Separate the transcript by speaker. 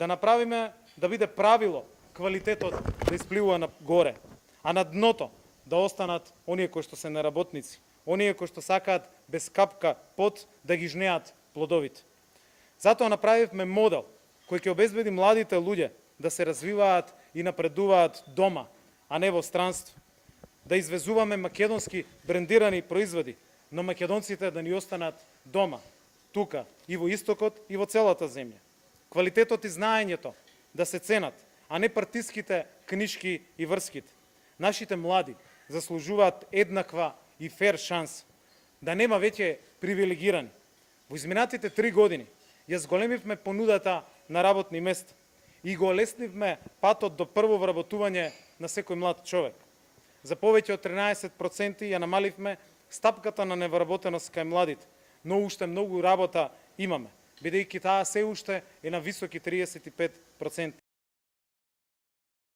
Speaker 1: да направиме да биде правило квалитетот да испливува на горе, а на дното да останат оние кои што се неработници, оние кои што сакаат без капка пот да ги жнеат плодовите. Затоа направивме модел кој ќе обезбеди младите луѓе да се развиваат и напредуваат дома, а не во странство. Да извезуваме македонски брендирани производи, но македонците да ни останат дома, тука, и во истокот, и во целата земја. Квалитетот и знаењето да се ценат, а не партиските книшки и врските. Нашите млади заслужуваат еднаква и фер шанс, да нема веќе привилегирани. Во изминатите 3 години ја зголемивме понудата на работни места и го олеснивме патот до прво вработување на секој млад човек. За повеќе од 13% ја намаливме стапката на невработеност кај младите, но уште многу работа имаме, бидејќи таа се уште е на високи 35%.